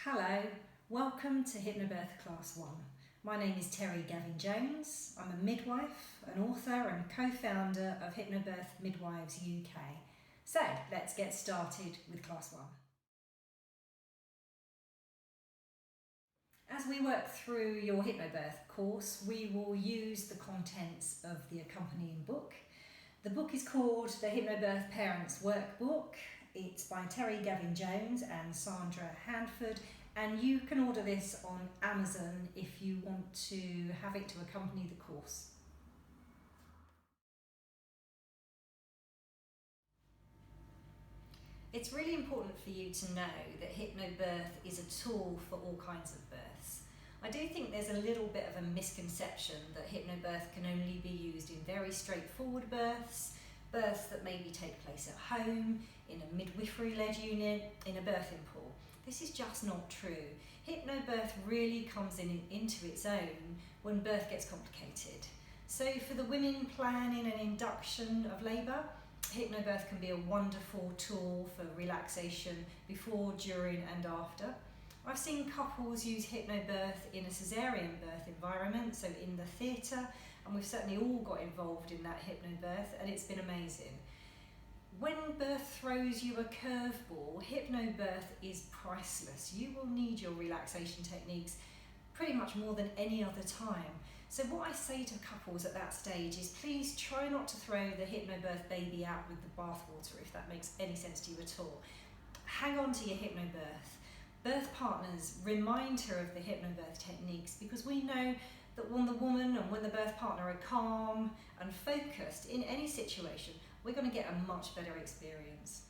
Hello, welcome to Hypnobirth Class 1. My name is Terry Gavin-Jones. I'm a midwife, an author and co-founder of HypnobirthmidwivesUK. So let's get started with Class 1. As we work through your Hypnobirth course, we will use the contents of the accompanying book. The book is called The Hypnobirth Parents Workbook. It's by Terry Gavin-Jones and Sandra Handford, and you can order this on Amazon if you want to have it to accompany the course. It's really important for you to know that Hypnobirth is a tool for all kinds of births. I do think there's a little bit of a misconception that Hypnobirth can only be used in very straightforward births, births that maybe take place at home, in a midwifery-led unit, in a birthing pool. This is just not true. Hypnobirth really comes into its own when birth gets complicated. So for the women planning an induction of labour, Hypnobirth can be a wonderful tool for relaxation before, during and after. I've seen couples use Hypnobirth in a caesarean birth environment, so in the theatre, and we've certainly all got involved in that Hypnobirth, and it's been amazing. When birth throws you a curveball, Hypnobirth is priceless. You will need your relaxation techniques pretty much more than any other time. So what I say to couples at that stage is please try not to throw the Hypnobirth baby out with the bathwater, if that makes any sense to you at all. Hang on to your Hypnobirth. Birth partners remind her of the Hypnobirth techniques because we know that when the woman and when the birth partner are calm and focused in any situation, we're going to get a much better experience.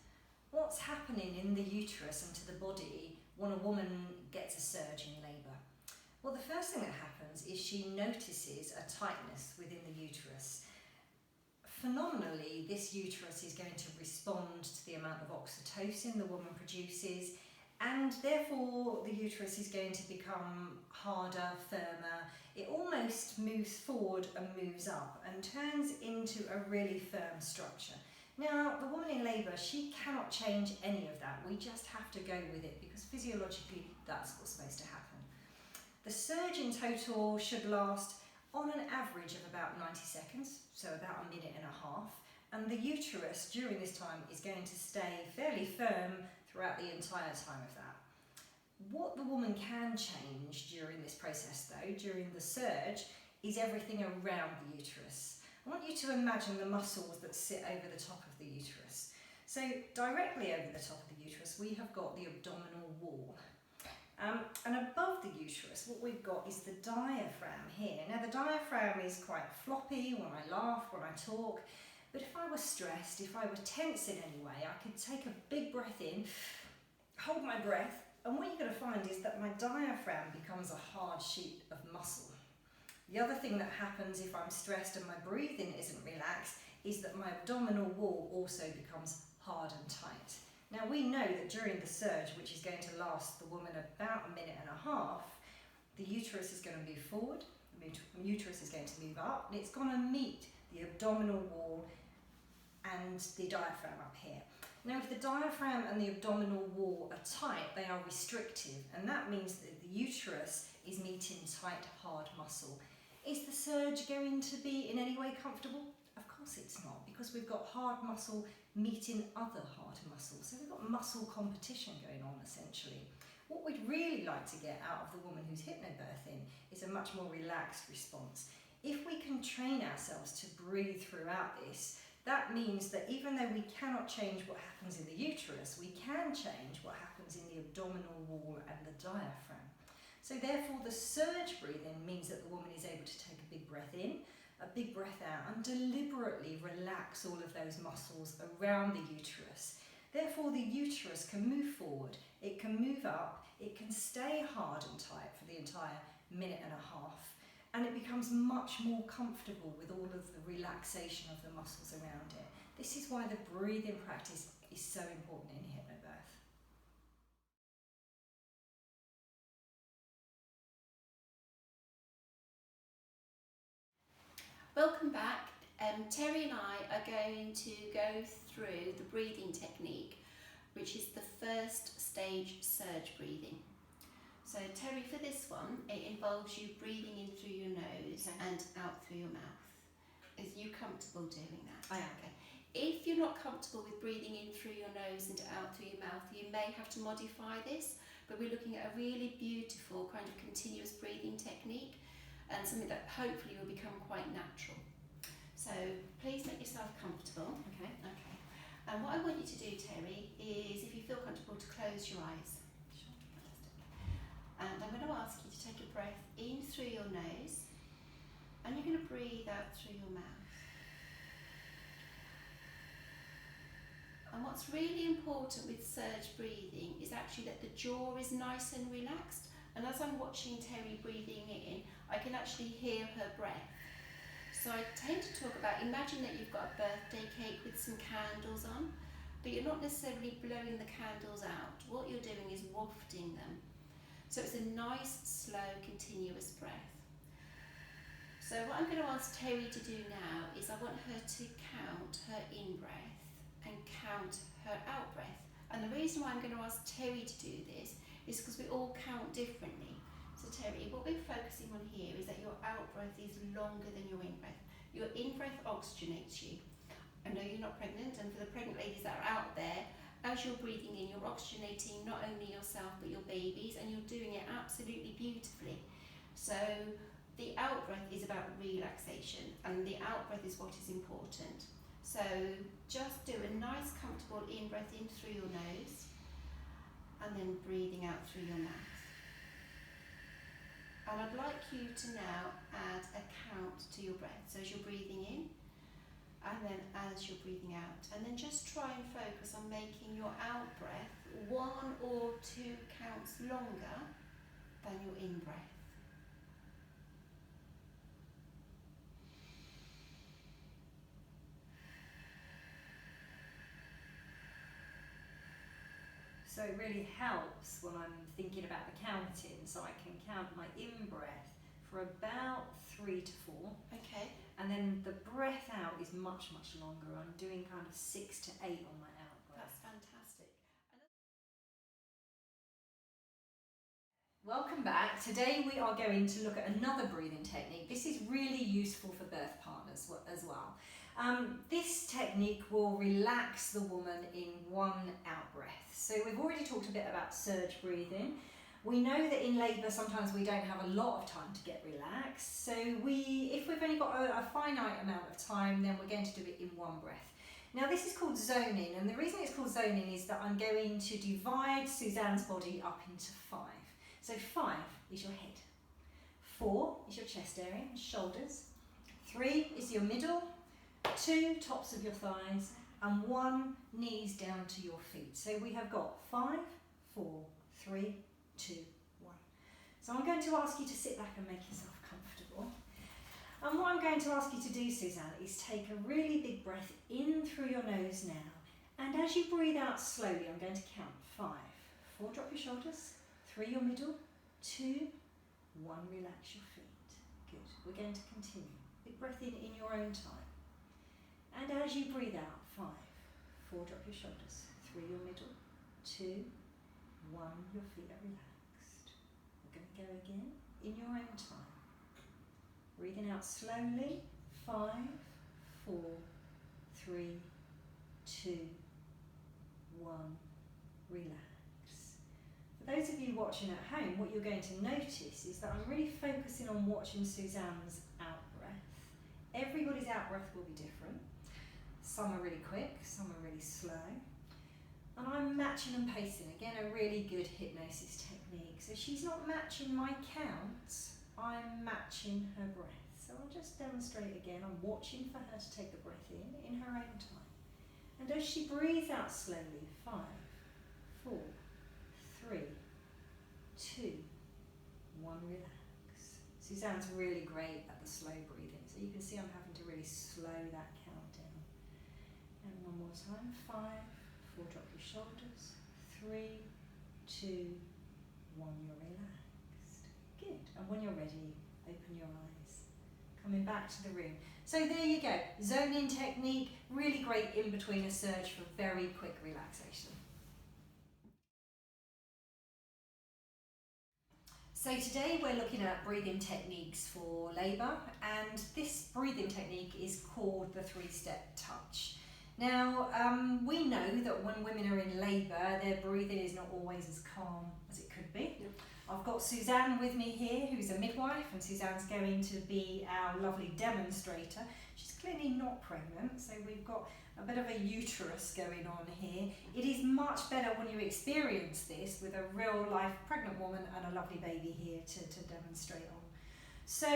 What's happening in the uterus and to the body when a woman gets a surge in labour? Well, the first thing that happens is she notices a tightness within the uterus. Phenomenally, this uterus is going to respond to the amount of oxytocin the woman produces, and therefore the uterus is going to become harder, firmer. It almost moves forward and moves up and turns into a really firm structure. Now, the woman in labour, she cannot change any of that. We just have to go with it because physiologically that's what's supposed to happen. The surge in total should last on an average of about 90 seconds, so about a minute and a half, and the uterus during this time is going to stay fairly firm throughout the entire time of that. What the woman can change during this process though, during the surge, is everything around the uterus. I want you to imagine the muscles that sit over the top of the uterus. So directly over the top of the uterus we have got the abdominal wall. And above the uterus what we've got is the diaphragm here. Now the diaphragm is quite floppy when I laugh, when I talk, but if I were stressed, if I were tense in any way, I could take a big breath in, hold my breath, and what you're going to find is that my diaphragm becomes a hard sheet of muscle. The other thing that happens if I'm stressed and my breathing isn't relaxed is that my abdominal wall also becomes hard and tight. Now we know that during the surge, which is going to last the woman about a minute and a half, the uterus is going to move forward, the uterus is going to move up, and it's going to meet the abdominal wall and the diaphragm up here. Now if the diaphragm and the abdominal wall are tight, they are restrictive, and that means that the uterus is meeting tight, hard muscle. Is the surge going to be in any way comfortable? Of course it's not, because we've got hard muscle meeting other hard muscles. So we've got muscle competition going on essentially. What we'd really like to get out of the woman who's hypnobirthing is a much more relaxed response. If we can train ourselves to breathe throughout this, that means that even though we cannot change what happens in the uterus, we can change what happens in the abdominal wall and the diaphragm. So therefore the surge breathing means that the woman is able to take a big breath in, a big breath out, and deliberately relax all of those muscles around the uterus. Therefore the uterus can move forward, it can move up, it can stay hard and tight for the entire minute and a half, and it becomes much more comfortable with all of the relaxation of the muscles around it. This is why the breathing practice is so important in hypnobirth. Welcome back. Terry and I are going to go through the breathing technique, which is the first stage surge breathing. So Terry, for this one, it involves you breathing in through your nose and out through your mouth. Is you comfortable doing that? I am. Okay. If you're not comfortable with breathing in through your nose and out through your mouth, you may have to modify this, but we're looking at a really beautiful kind of continuous breathing technique and something that hopefully will become quite natural. So please make yourself comfortable. Okay. Okay. And what I want you to do, Terry, is if you feel comfortable to close your eyes. Sure. And I'm going to ask you to take a breath in through your nose and you're going to breathe out through your mouth. And what's really important with surge breathing is actually that the jaw is nice and relaxed, and as I'm watching Terry breathing in, I can actually hear her breath. So I tend to talk about, imagine that you've got a birthday cake with some candles on, but you're not necessarily blowing the candles out. What you're doing is wafting them. So it's a nice, slow, continuous breath. So what I'm going to ask Terry to do now is I want her to count her in-breath and count her out-breath. And the reason why I'm going to ask Terry to do this is because we all count differently. So Terry, what we're focusing on here is that your out-breath is longer than your in-breath. Your in-breath oxygenates you. I know you're not pregnant, and for the pregnant ladies that are out there, as you're breathing in, you're oxygenating not only yourself but your babies, and you're doing it absolutely beautifully. So the out-breath is about relaxation, and the out-breath is what is important. So just do a nice comfortable in-breath in through your nose, and then breathing out through your mouth. And I'd like you to now add a count to your breath. So as you're breathing in, and then as you're breathing out, and then just try and focus on making your out breath 1 or 2 counts longer than your in breath. So it really helps when I'm thinking about the counting, so I can count my in-breath for about 3 to 4. Okay. And then the breath out is much, much longer. I'm doing kind of 6 to 8 on my out breath. That's fantastic. Welcome back. Today we are going to look at another breathing technique. This is really useful for birth partners as well. This technique will relax the woman in 1 out breath. So we've already talked a bit about surge breathing. We know that in labour sometimes we don't have a lot of time to get relaxed. So if we've only got a finite amount of time, then we're going to do it in 1 breath. Now this is called zoning, and the reason it's called zoning is that I'm going to divide Suzanne's body up into 5. So 5 is your head, 4 is your chest area and shoulders, 3 is your middle, 2 tops of your thighs, and 1 knees down to your feet. So we have got 5, 4, 3, 2, 1. So I'm going to ask you to sit back and make yourself comfortable. And what I'm going to ask you to do, Suzanne, is take a really big breath in through your nose now. And as you breathe out slowly, I'm going to count 5. 4, drop your shoulders. 3, your middle. 2, 1, relax your feet. Good. We're going to continue. Big breath in your own time. And as you breathe out, 5, 4, drop your shoulders. 3, your middle. 2, 1, your feet are relaxed. We're going to go again in your own time. Breathing out slowly. 5, 4, 3, 2, 1, relax. For those of you watching at home, what you're going to notice is that I'm really focusing on watching Suzanne's out-breath. Everybody's out-breath will be different. Some are really quick, some are really slow. And I'm matching and pacing. Again, a really good hypnosis technique. So she's not matching my counts, I'm matching her breath. So I'll just demonstrate again. I'm watching for her to take the breath in her own time. And as she breathes out slowly, 5, 4, 3, 2, 1, relax. Suzanne's really great at the slow breathing, so you can see I'm having to really slow that count down. And one more time, 5, 4, drop your shoulders, 3, 2, 1, you're relaxed. Good, and when you're ready, open your eyes. Coming back to the room. So there you go, zoning technique, really great in between a surge for very quick relaxation. So today we're looking at breathing techniques for labour, and this breathing technique is called the 3-step touch. Now, we know that when women are in labour, their breathing is not always as calm as it could be. Yep. I've got Suzanne with me here, who's a midwife, and Suzanne's going to be our lovely demonstrator. She's clearly not pregnant, so we've got a bit of a uterus going on here. It is much better when you experience this with a real life pregnant woman and a lovely baby here to demonstrate on. So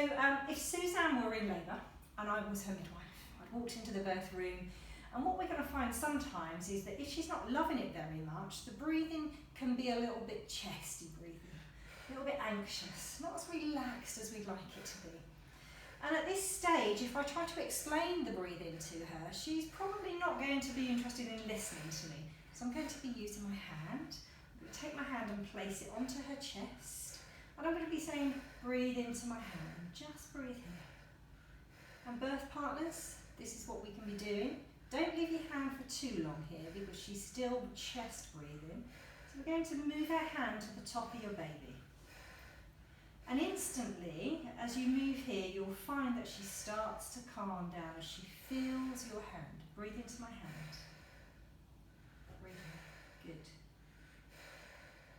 if Suzanne were in labour and I was her midwife, I'd walked into the birth room, and what we're going to find sometimes is that if she's not loving it very much, the breathing can be a little bit chesty breathing, a little bit anxious, not as relaxed as we'd like it to be. And at this stage, if I try to explain the breathing to her, she's probably not going to be interested in listening to me. So I'm going to be using my hand. I'm going to take my hand and place it onto her chest. And I'm going to be saying, breathe into my hand, just breathe here. And birth partners, this is what we can be doing. Don't leave your hand for too long here because she's still chest breathing. So we're going to move our hand to the top of your baby. And instantly, as you move here, you'll find that she starts to calm down as she feels your hand. Breathe into my hand. Breathe in. Good.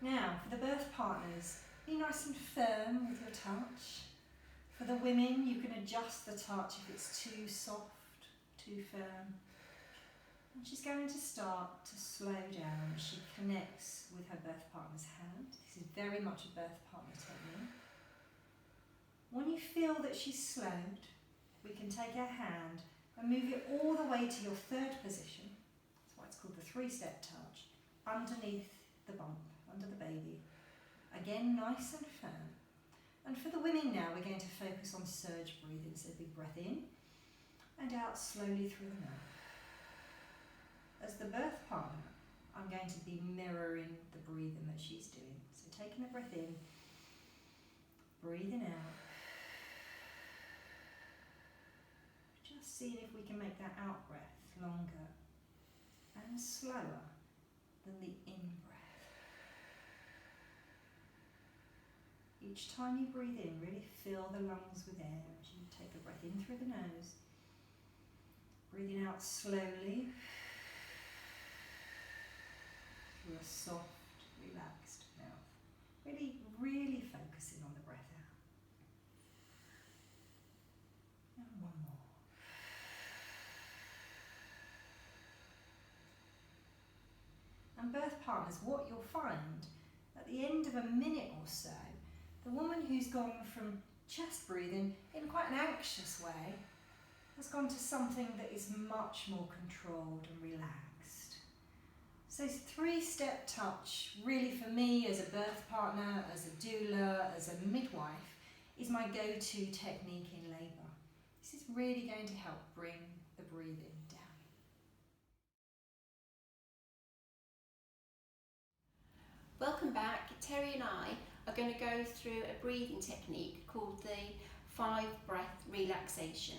Now, for the birth partners, be nice and firm with your touch. For the women, you can adjust the touch if it's too soft, too firm. And she's going to start to slow down as she connects with her birth partner's hand. This is very much a birth partner technique. When you feel that she's slowed, we can take our hand and move it all the way to your 3rd position. That's why it's called the 3-step touch. Underneath the bump, under the baby. Again, nice and firm. And for the women now, we're going to focus on surge breathing. So big breath in and out slowly through the mouth. As the birth partner, I'm going to be mirroring the breathing that she's doing. So taking a breath in, breathing out. Just seeing if we can make that out breath longer and slower than the in breath. Each time you breathe in, really fill the lungs with air as you take a breath in through the nose. Breathing out slowly through a soft, relaxed mouth. Really, really focusing on the breath out. And one more. And birth partners, what you'll find at the end of a minute or so, the woman who's gone from chest breathing in quite an anxious way has gone to something that is much more controlled and relaxed. So 3-step touch, really for me as a birth partner, as a doula, as a midwife, is my go-to technique in labour. This is really going to help bring the breathing down. Welcome back. Terry and I are going to go through a breathing technique called the 5-breath relaxation.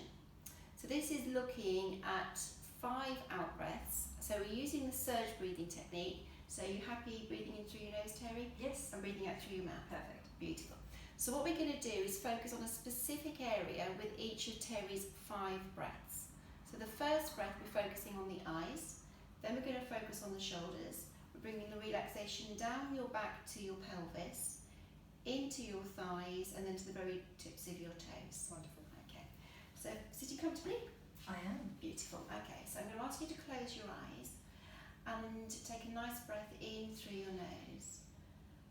So this is looking at 5 out breaths. So we're using the surge breathing technique. So are you happy breathing in through your nose, Terry? Yes. And breathing out through your mouth. Perfect. Beautiful. So what we're going to do is focus on a specific area with each of Terry's 5 breaths. So the first breath we're focusing on the eyes, then we're going to focus on the shoulders. We're bringing the relaxation down your back to your pelvis, into your thighs, and then to the very tips of your toes. Wonderful. Okay. So sitting comfortably? I am. Beautiful. Okay, so I'm going to ask you to close your eyes and take a nice breath in through your nose.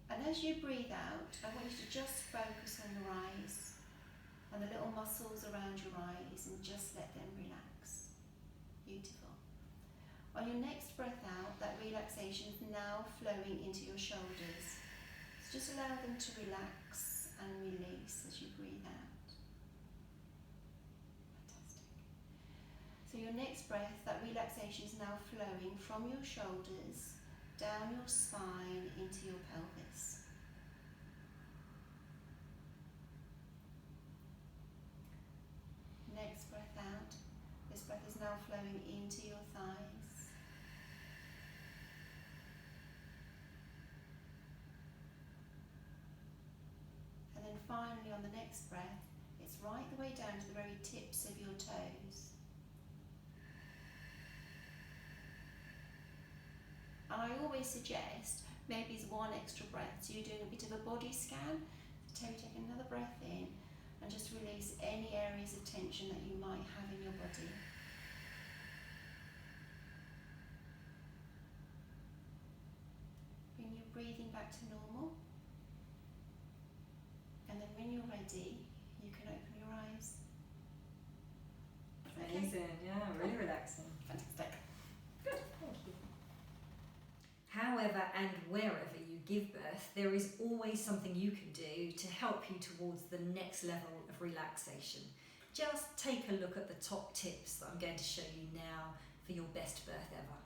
And as you breathe out, I want you to just focus on your eyes and the little muscles around your eyes and just let them relax. Beautiful. On your next breath out, that relaxation is now flowing into your shoulders. So just allow them to relax and release as you breathe out. So your next breath, that relaxation is now flowing from your shoulders, down your spine, into your pelvis. Next breath out, this breath is now flowing into your thighs. finally on the next breath, it's right the way down to the very tips of your toes. And I always suggest maybe it's one extra breath, so you're doing a bit of a body scan. So take another breath in and just release any areas of tension that you might have in your body. Bring your breathing back to normal. And then when you're ready, you can open your eyes. Amazing, yeah, really relaxing. Fantastic. Good, thank you. However and wherever you give birth, there is always something you can do to help you towards the next level of relaxation. Just take a look at the top tips that I'm going to show you now for your best birth ever.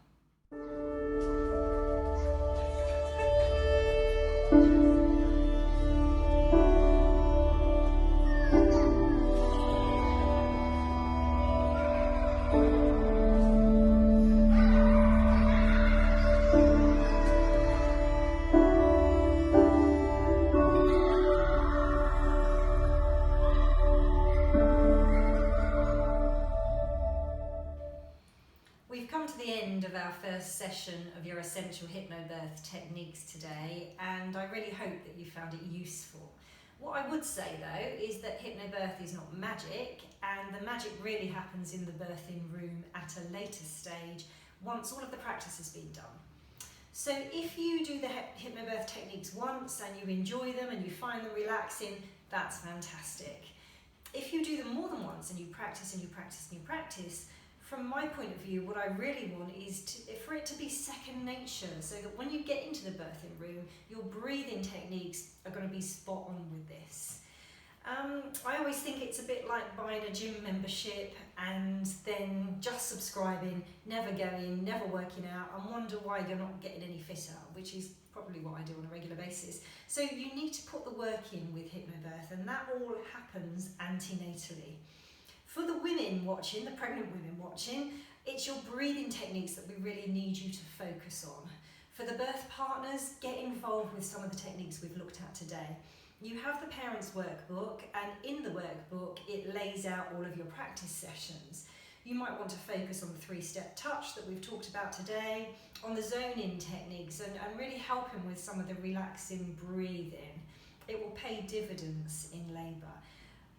We've come to the end of our first session of your essential hypnobirth techniques today, and I really hope that you found it useful. What I would say though is that hypnobirth is not magic, and the magic really happens in the birthing room at a later stage once all of the practice has been done. So if you do the hypnobirth techniques once and you enjoy them and you find them relaxing, that's fantastic. If you do them more than once and you practice and you practice and you practice, from my point of view, what I really want is for it to be second nature, so that when you get into the birthing room, your breathing techniques are going to be spot on with this. I always think it's a bit like buying a gym membership and then just subscribing, never going, never working out, and wonder why you're not getting any fitter, which is probably what I do on a regular basis. So you need to put the work in with hypnobirth, and that all happens antenatally. For the women watching, the pregnant women watching, it's your breathing techniques that we really need you to focus on. For the birth partners, get involved with some of the techniques we've looked at today. You have the parents' workbook, and in the workbook, it lays out all of your practice sessions. You might want to focus on the 3-step touch that we've talked about today, on the zone-in techniques, and really helping with some of the relaxing breathing. It will pay dividends in labour.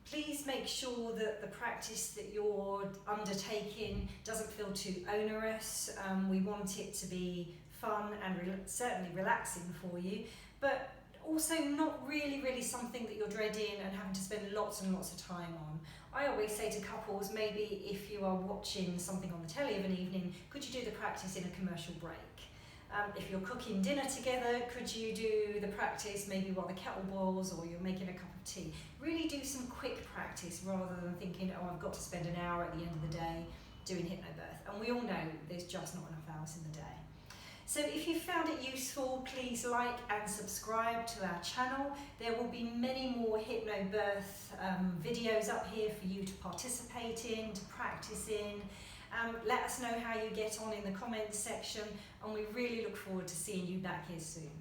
Please make sure that the practice that you're undertaking doesn't feel too onerous. We want it to be fun and certainly relaxing for you, but also not really something that you're dreading and having to spend lots and lots of time on. I always say to couples, maybe if you are watching something on the telly of an evening, could you do the practice in a commercial break? If you're cooking dinner together, could you do the practice maybe while the kettle boils or you're making a cup of tea? Really do some quick practice rather than thinking, oh, I've got to spend an hour at the end of the day doing hypnobirth. And we all know there's just not enough hours in the day. So if you found it useful, please like and subscribe to our channel. There will be many more hypnobirth videos up here for you to participate in, to practice in. Let us know how you get on in the comments section, and we really look forward to seeing you back here soon.